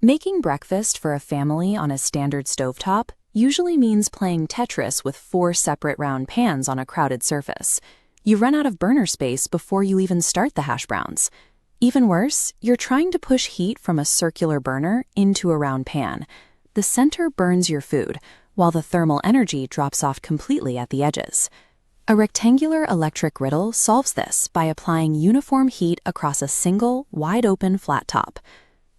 Making breakfast for a family on a standard stovetop usually means playing Tetris with 4 separate round pans on a crowded surface. You run out of burner space before you even start the hash browns. Even worse, you're trying to push heat from a circular burner into a round pan. The center burns your food, while the thermal energy drops off completely at the edges. A rectangular electric griddle solves this by applying uniform heat across a single, wide-open flat top.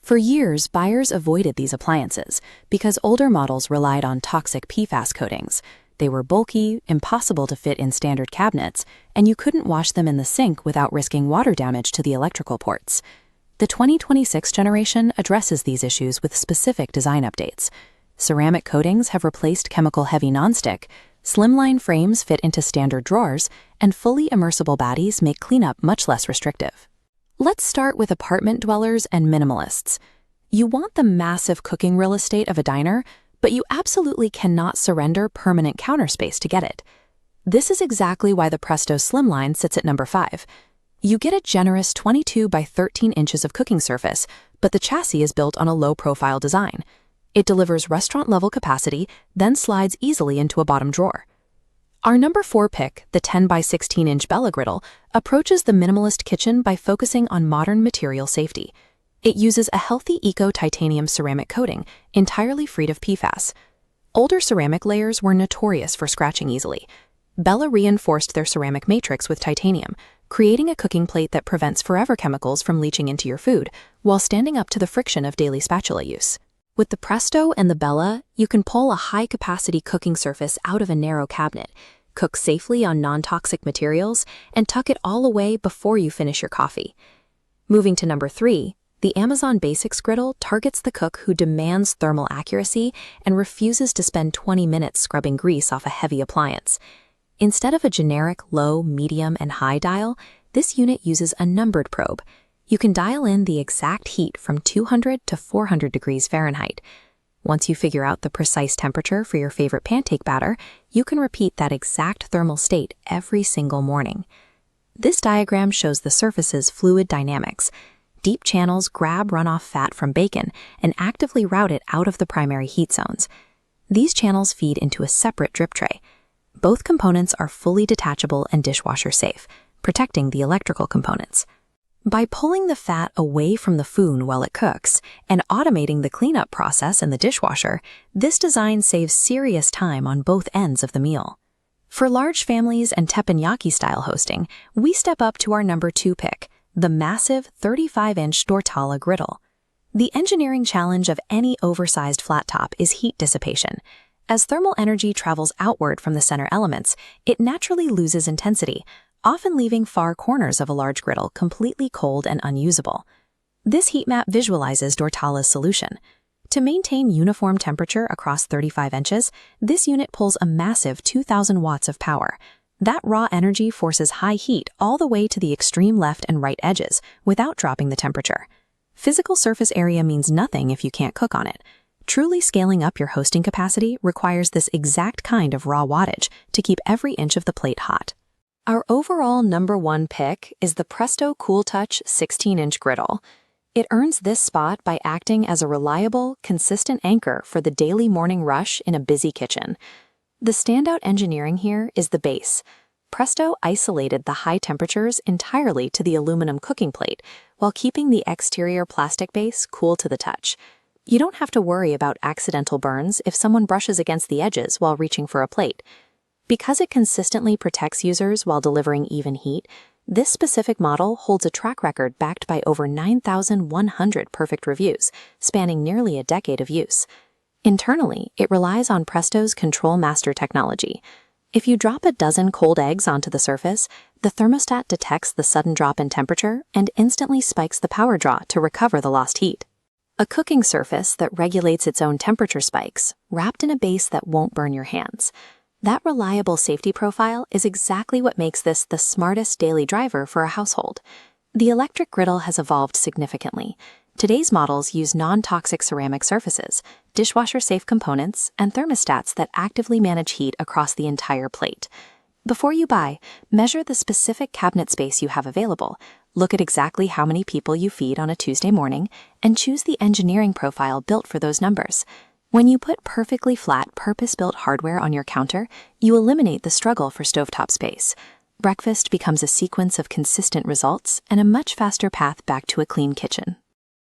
For years, buyers avoided these appliances because older models relied on toxic PFAS coatings. They were bulky, impossible to fit in standard cabinets, and you couldn't wash them in the sink without risking water damage to the electrical ports. The 2026 generation addresses these issues with specific design updates. Ceramic coatings have replaced chemical-heavy nonstick, slimline frames fit into standard drawers, and fully immersible baddies make cleanup much less restrictive. Let's start with apartment dwellers and minimalists. You want the massive cooking real estate of a diner, but you absolutely cannot surrender permanent counter space to get it. This is exactly why the Presto Slimline sits at number 5. You get a generous 22 by 13 inches of cooking surface, but the chassis is built on a low-profile design. It delivers restaurant-level capacity, then slides easily into a bottom drawer. Our number 4 pick, the 10 by 16-inch Bella Griddle, approaches the minimalist kitchen by focusing on modern material safety. It uses a healthy eco-titanium ceramic coating, entirely freed of PFAS. Older ceramic layers were notorious for scratching easily. Bella reinforced their ceramic matrix with titanium, creating a cooking plate that prevents forever chemicals from leaching into your food, while standing up to the friction of daily spatula use. With the Presto and the Bella, you can pull a high-capacity cooking surface out of a narrow cabinet, cook safely on non-toxic materials, and tuck it all away before you finish your coffee. Moving to number 3, the Amazon Basics Griddle targets the cook who demands thermal accuracy and refuses to spend 20 minutes scrubbing grease off a heavy appliance. Instead of a generic low, medium, and high dial, this unit uses a numbered probe. You can dial in the exact heat from 200 to 400 degrees Fahrenheit. Once you figure out the precise temperature for your favorite pancake batter, you can repeat that exact thermal state every single morning. This diagram shows the surface's fluid dynamics. Deep channels grab runoff fat from bacon and actively route it out of the primary heat zones. These channels feed into a separate drip tray. Both components are fully detachable and dishwasher safe, protecting the electrical components. By pulling the fat away from the food while it cooks and automating the cleanup process in the dishwasher, this design saves serious time on both ends of the meal. For large families and teppanyaki-style hosting, we step up to our number 2 pick, the massive 35-inch DORTALA griddle. The engineering challenge of any oversized flat top is heat dissipation. As thermal energy travels outward from the center elements, it naturally loses intensity, often leaving far corners of a large griddle completely cold and unusable. This heat map visualizes DORTALA's solution. To maintain uniform temperature across 35 inches, this unit pulls a massive 2,000 watts of power. That raw energy forces high heat all the way to the extreme left and right edges without dropping the temperature. Physical surface area means nothing if you can't cook on it. Truly scaling up your hosting capacity requires this exact kind of raw wattage to keep every inch of the plate hot. Our overall number 1 pick is the Presto Cool Touch 16-inch griddle. It earns this spot by acting as a reliable, consistent anchor for the daily morning rush in a busy kitchen. The standout engineering here is the base. Presto isolated the high temperatures entirely to the aluminum cooking plate, while keeping the exterior plastic base cool to the touch. You don't have to worry about accidental burns if someone brushes against the edges while reaching for a plate. Because it consistently protects users while delivering even heat, this specific model holds a track record backed by over 9,100 perfect reviews, spanning nearly a decade of use. Internally, it relies on Presto's Control Master technology. If you drop a dozen cold eggs onto the surface, the thermostat detects the sudden drop in temperature and instantly spikes the power draw to recover the lost heat. A cooking surface that regulates its own temperature spikes, wrapped in a base that won't burn your hands. That reliable safety profile is exactly what makes this the smartest daily driver for a household. The electric griddle has evolved significantly. Today's models use non-toxic ceramic surfaces, dishwasher-safe components, and thermostats that actively manage heat across the entire plate. Before you buy, measure the specific cabinet space you have available, Look at exactly how many people you feed on a Tuesday morning and choose the engineering profile built for those numbers. When you put perfectly flat, purpose-built hardware on your counter, you eliminate the struggle for stovetop space. Breakfast becomes a sequence of consistent results and a much faster path back to a clean kitchen.